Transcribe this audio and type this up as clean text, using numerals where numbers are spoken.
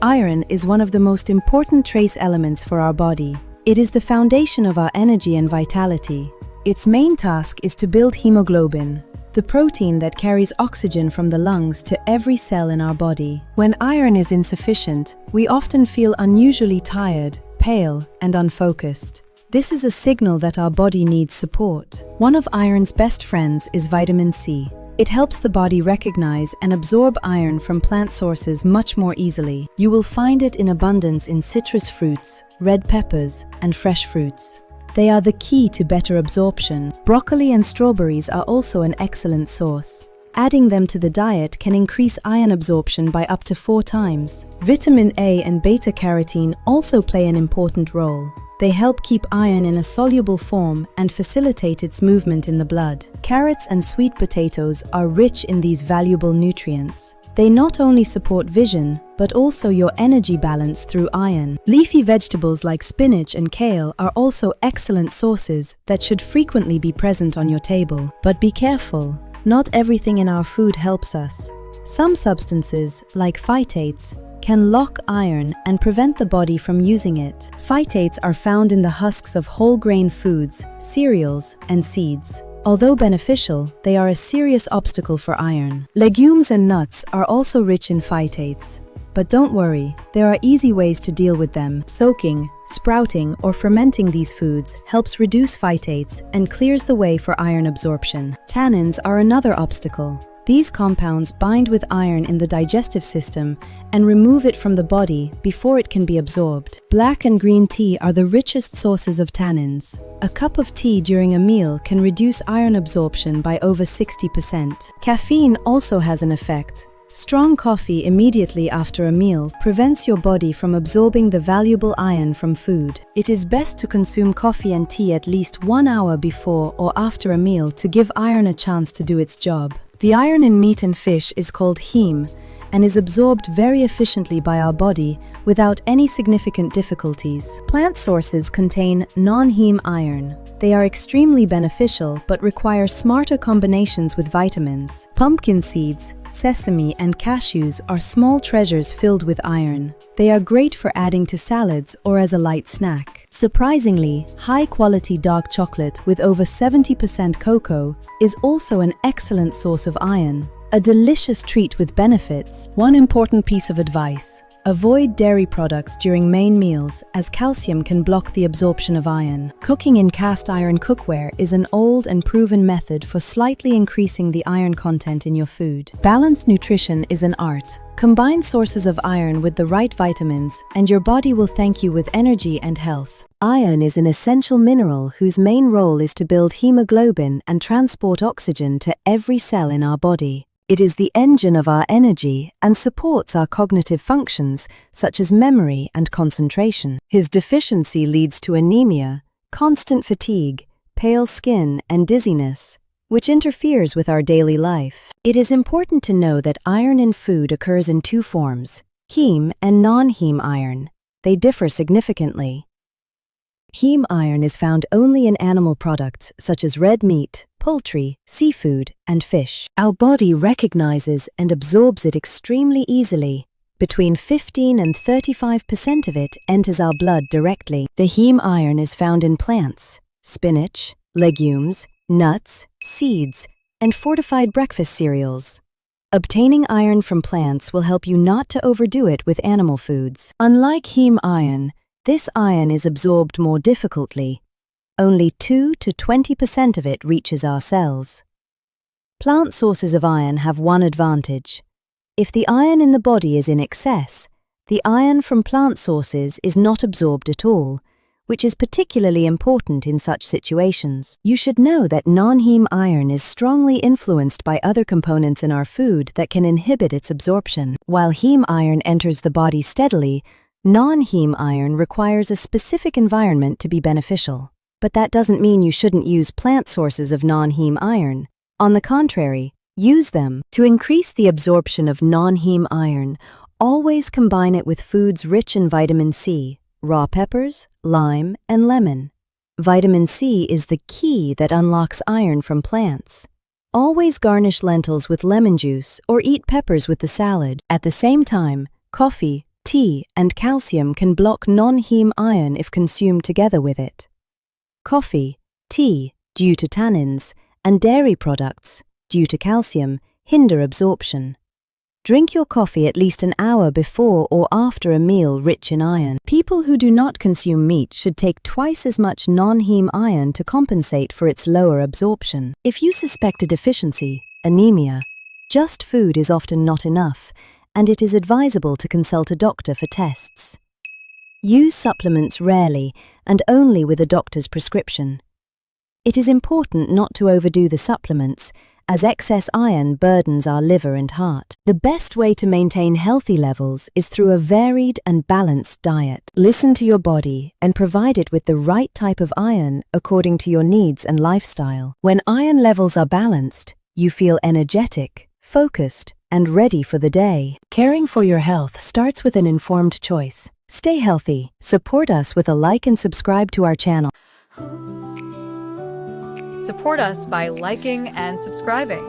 Iron is one of the most important trace elements for our body. It is the foundation of our energy and vitality. Its main task is to build hemoglobin, the protein that carries oxygen from the lungs to every cell in our body. When iron is insufficient, we often feel unusually tired, pale, and unfocused. This is a signal that our body needs support. One of iron's best friends is vitamin C. It helps the body recognize and absorb iron from plant sources much more easily. You will find it in abundance in citrus fruits, red peppers, and fresh fruits. They are the key to better absorption. Broccoli and strawberries are also an excellent source. Adding them to the diet can increase iron absorption by up to 4 times. Vitamin A and beta-carotene also play an important role. They help keep iron in a soluble form and facilitate its movement in the blood. Carrots and sweet potatoes are rich in these valuable nutrients. They not only support vision, but also your energy balance through iron. Leafy vegetables like spinach and kale are also excellent sources that should frequently be present on your table. But be careful, not everything in our food helps us. Some substances, like phytates, can lock iron and prevent the body from using it. Phytates are found in the husks of whole grain foods, cereals, and seeds. Although beneficial, they are a serious obstacle for iron. Legumes and nuts are also rich in phytates. But don't worry, there are easy ways to deal with them. Soaking, sprouting, or fermenting these foods helps reduce phytates and clears the way for iron absorption. Tannins are another obstacle. These compounds bind with iron in the digestive system and remove it from the body before it can be absorbed. Black and green tea are the richest sources of tannins. A cup of tea during a meal can reduce iron absorption by over 60%. Caffeine also has an effect. Strong coffee immediately after a meal prevents your body from absorbing the valuable iron from food. It is best to consume coffee and tea at least 1 hour before or after a meal to give iron a chance to do its job. The iron in meat and fish is called heme and is absorbed very efficiently by our body without any significant difficulties. Plant sources contain non-heme iron. They are extremely beneficial but require smarter combinations with vitamins. Pumpkin seeds, sesame, and cashews are small treasures filled with iron. They are great for adding to salads or as a light snack. Surprisingly, high-quality dark chocolate with over 70% cocoa is also an excellent source of iron. A delicious treat with benefits. One important piece of advice: avoid dairy products during main meals, as calcium can block the absorption of iron. Cooking in cast iron cookware is an old and proven method for slightly increasing the iron content in your food. Balanced nutrition is an art. Combine sources of iron with the right vitamins, and your body will thank you with energy and health. Iron is an essential mineral whose main role is to build hemoglobin and transport oxygen to every cell in our body. It is the engine of our energy and supports our cognitive functions such as memory and concentration. His deficiency leads to anemia, constant fatigue, pale skin, and dizziness, which interferes with our daily life. It is important to know that iron in food occurs in 2 forms, heme and non-heme iron. They differ significantly. Heme iron is found only in animal products such as red meat, poultry, seafood, and fish. Our body recognizes and absorbs it extremely easily. Between 15 and 35% of it enters our blood directly. The heme iron is found in plants, spinach, legumes, nuts, seeds, and fortified breakfast cereals. Obtaining iron from plants will help you not to overdo it with animal foods. Unlike heme iron, this iron is absorbed more difficultly. Only 2 to 20% of it reaches our cells. Plant sources of iron have one advantage. If the iron in the body is in excess, the iron from plant sources is not absorbed at all, which is particularly important in such situations. You should know that non-heme iron is strongly influenced by other components in our food that can inhibit its absorption. While heme iron enters the body steadily, non-heme iron requires a specific environment to be beneficial. But that doesn't mean you shouldn't use plant sources of non-heme iron. On the contrary, use them. To increase the absorption of non-heme iron, always combine it with foods rich in vitamin C, raw peppers, lime, and lemon. Vitamin C is the key that unlocks iron from plants. Always garnish lentils with lemon juice or eat peppers with the salad. At the same time, coffee, Tea and calcium can block non-heme iron if consumed together with it. Coffee, tea, due to tannins, and dairy products, due to calcium, hinder absorption. Drink your coffee at least an hour before or after a meal rich in iron. People who do not consume meat should take twice as much non-heme iron to compensate for its lower absorption. If you suspect a deficiency, anemia, just food is often not enough, and it is advisable to consult a doctor for tests. Use supplements rarely and only with a doctor's prescription. It is important not to overdo the supplements, as excess iron burdens our liver and heart. The best way to maintain healthy levels is through a varied and balanced diet. Listen to your body and provide it with the right type of iron according to your needs and lifestyle. When iron levels are balanced, you feel energetic, focused, and ready for the day. Caring for your health starts with an informed choice. Stay healthy. Support us with a like and subscribe to our channel. Support us by liking and subscribing.